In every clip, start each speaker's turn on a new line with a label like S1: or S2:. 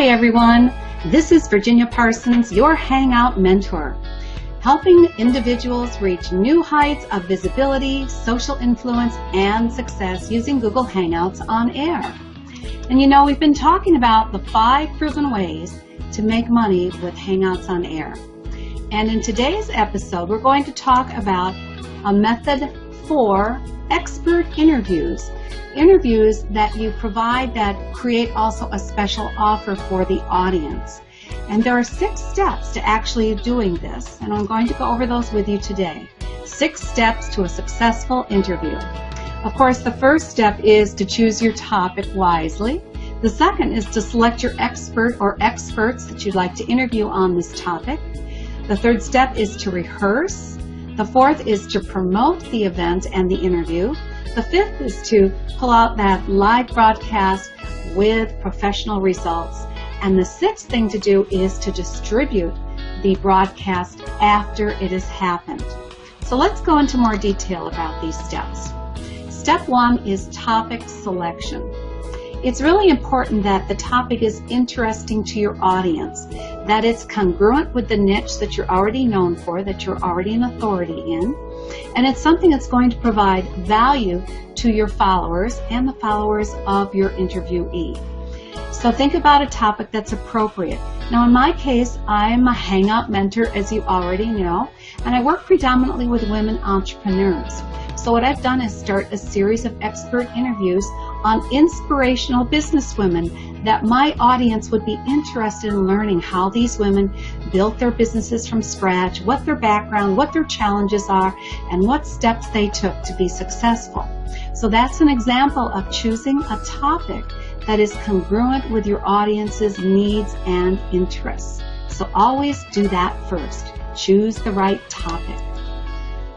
S1: Hi everyone, this is Virginia Parsons, your Hangout mentor, helping individuals reach new heights of visibility, social influence, and success using Google Hangouts on air. And you know, we've been talking about the 5 proven ways to make money with Hangouts on air. And in today's episode, we're going to talk about a method for expert interviews. Interviews that you provide that create also a special offer for the audience. And there are 6 steps to actually doing this, and I'm going to go over those with you today. 6 steps to a successful interview. Of course, the first step is to choose your topic wisely. The second is to select your expert or experts that you'd like to interview on this topic. The third step is to rehearse. The fourth is to promote the event and the interview. The fifth is to pull out that live broadcast with professional results. And the sixth thing to do is to distribute the broadcast after it has happened. So let's go into more detail about these steps. Step 1 is topic selection. It's really important that the topic is interesting to your audience, that it's congruent with the niche that you're already known for, that you're already an authority in, and it's something that's going to provide value to your followers and the followers of your interviewee. So think about a topic that's appropriate. Now in my case, I'm a Hangout mentor, as you already know, and I work predominantly with women entrepreneurs. So what I've done is start a series of expert interviews on inspirational businesswomen that my audience would be interested in learning how these women built their businesses from scratch, what their background, what their challenges are, and what steps they took to be successful. So that's an example of choosing a topic that is congruent with your audience's needs and interests. So always do that first. Choose the right topic.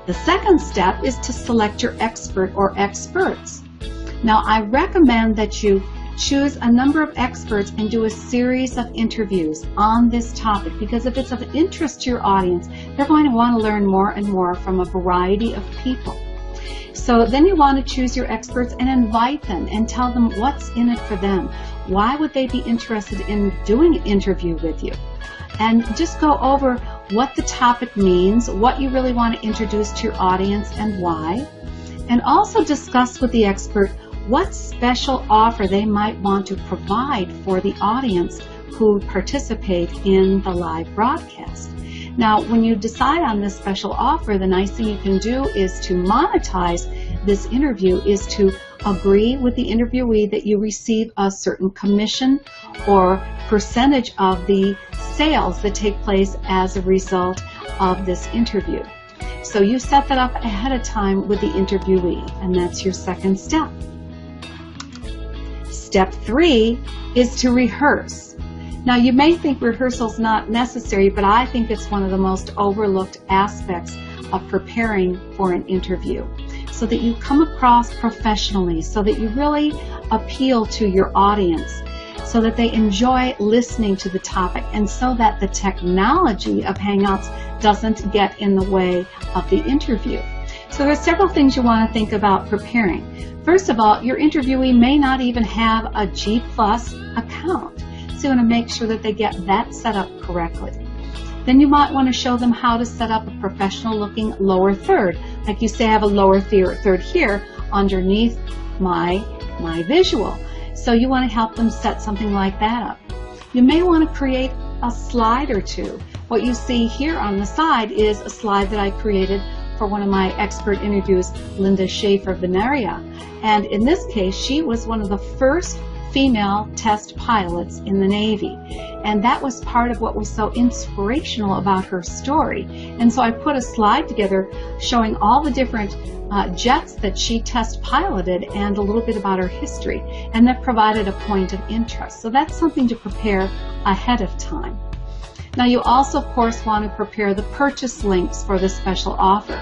S1: The second step is to select your expert or experts. Now, I recommend that you choose a number of experts and do a series of interviews on this topic, because if it's of interest to your audience, they're going to want to learn more and more from a variety of people. So then you want to choose your experts and invite them and tell them what's in it for them. Why would they be interested in doing an interview with you? And just go over what the topic means, what you really want to introduce to your audience and why. And also discuss with the expert what special offer they might want to provide for the audience who participate in the live broadcast. Now, when you decide on this special offer, the nice thing you can do is to monetize this interview, is to agree with the interviewee that you receive a certain commission or percentage of the sales that take place as a result of this interview. So you set that up ahead of time with the interviewee, and that's your second step. Step 3 is to rehearse. Now, you may think rehearsal's not necessary, but I think it's one of the most overlooked aspects of preparing for an interview, so that you come across professionally, so that you really appeal to your audience, so that they enjoy listening to the topic, and so that the technology of Hangouts doesn't get in the way of the interview. So there are several things you want to think about preparing. First of all, your interviewee may not even have a G+ account, so you want to make sure that they get that set up correctly. Then you might want to show them how to set up a professional looking lower third. Like you say, I have a lower third here underneath my visual. So you want to help them set something like that up. You may want to create a slide or two. What you see here on the side is a slide that I created for one of my expert interviews, Linda Schaefer-Veneria. And in this case, she was one of the first female test pilots in the Navy. And that was part of what was so inspirational about her story. And so I put a slide together showing all the different jets that she test piloted and a little bit about her history. And that provided a point of interest. So that's something to prepare ahead of time. Now, you also, of course, want to prepare the purchase links for the special offer.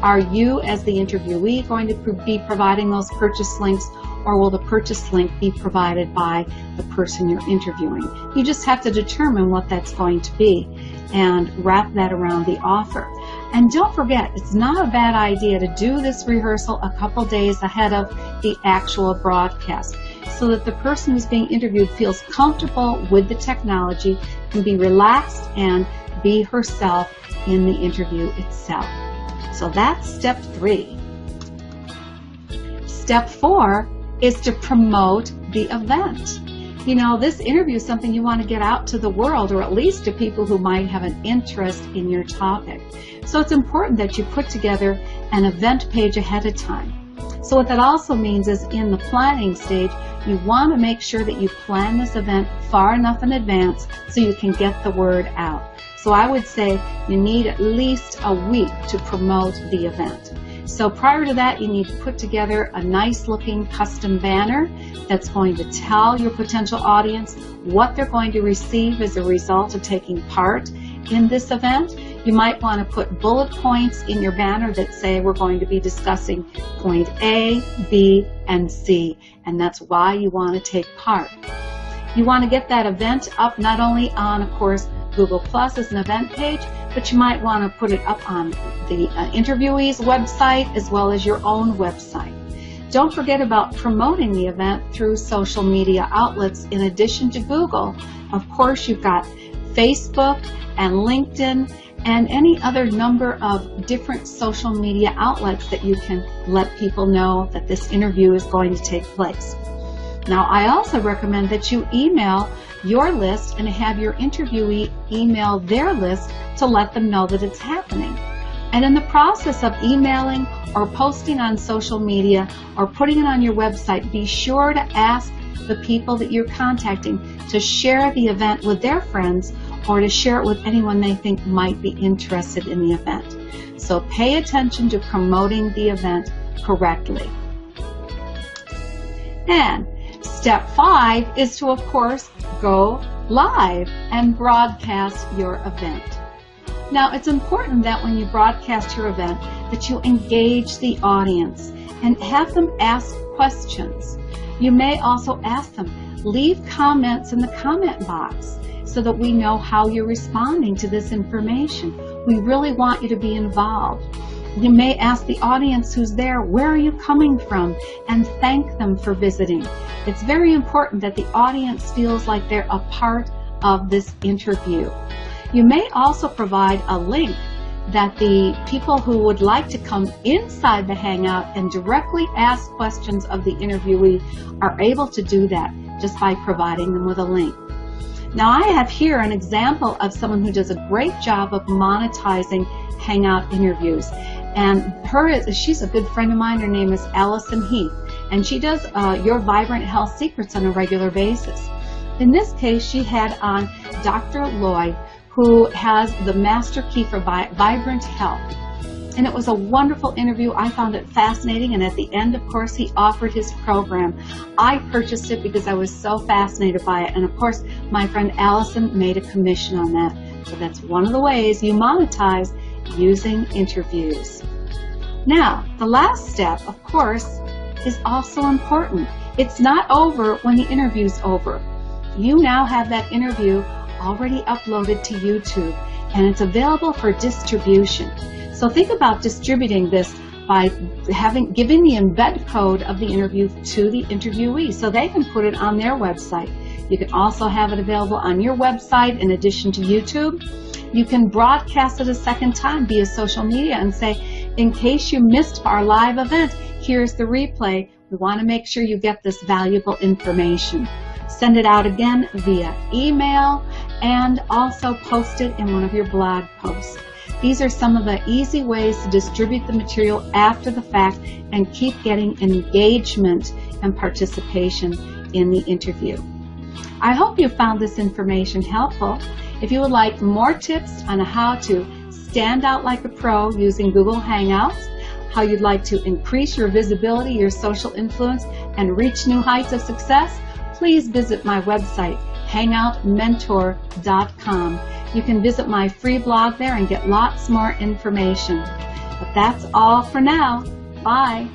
S1: Are you, as the interviewee, going to be providing those purchase links, or will the purchase link be provided by the person you're interviewing? You just have to determine what that's going to be and wrap that around the offer. And don't forget, it's not a bad idea to do this rehearsal a couple days ahead of the actual broadcast. so that the person who's being interviewed feels comfortable with the technology, can be relaxed and be herself in the interview itself. So that's step 3. Step 4 is to promote the event. You know, this interview is something you want to get out to the world, or at least to people who might have an interest in your topic. So it's important that you put together an event page ahead of time. So what that also means is in the planning stage, you want to make sure that you plan this event far enough in advance so you can get the word out. So I would say you need at least a week to promote the event. So prior to that, you need to put together a nice looking custom banner that's going to tell your potential audience what they're going to receive as a result of taking part in this event. You might want to put bullet points in your banner that say we're going to be discussing point A, B, and C, and that's why you want to take part. You want to get that event up not only on, of course, Google Plus as an event page, but you might want to put it up on the interviewee's website as well as your own website. Don't forget about promoting the event through social media outlets in addition to Google. Of course, you've got Facebook and LinkedIn and any other number of different social media outlets that you can let people know that this interview is going to take place. Now, I also recommend that you email your list and have your interviewee email their list to let them know that it's happening. And in the process of emailing or posting on social media or putting it on your website, be sure to ask the people that you're contacting to share the event with their friends or to share it with anyone they think might be interested in the event. So pay attention to promoting the event correctly. And step 5 is to, of course, go live and broadcast your event. Now, it's important that when you broadcast your event that you engage the audience and have them ask questions. You may also ask them, leave comments in the comment box so that we know how you're responding to this information. We really want you to be involved. You may ask the audience who's there, where are you coming from, and thank them for visiting. It's very important that the audience feels like they're a part of this interview. You may also provide a link that the people who would like to come inside the Hangout and directly ask questions of the interviewee are able to do that just by providing them with a link. Now, I have here an example of someone who does a great job of monetizing Hangout interviews. And she's a good friend of mine. Her name is Allison Heath. And she does Your Vibrant Health Secrets on a regular basis. In this case, she had on Dr. Lloyd, who has the master key for vibrant health. And it was a wonderful interview. I found it fascinating. And at the end, of course, he offered his program. I purchased it because I was so fascinated by it. And of course, my friend Allison made a commission on that. So that's one of the ways you monetize using interviews. Now, the last step, of course, is also important. It's not over when the interview's over. You now have that interview already uploaded to YouTube, and it's available for distribution. So think about distributing this by giving the embed code of the interview to the interviewee so they can put it on their website. You can also have it available on your website in addition to YouTube. You can broadcast it a second time via social media and say, in case you missed our live event, here's the replay. We want to make sure you get this valuable information. Send it out again via email and also post it in one of your blog posts. These are some of the easy ways to distribute the material after the fact and keep getting engagement and participation in the interview. I hope you found this information helpful. If you would like more tips on how to stand out like a pro using Google Hangouts, how you'd like to increase your visibility, your social influence, and reach new heights of success, please visit my website, hangoutmentor.com. You can visit my free blog there and get lots more information. But that's all for now. Bye.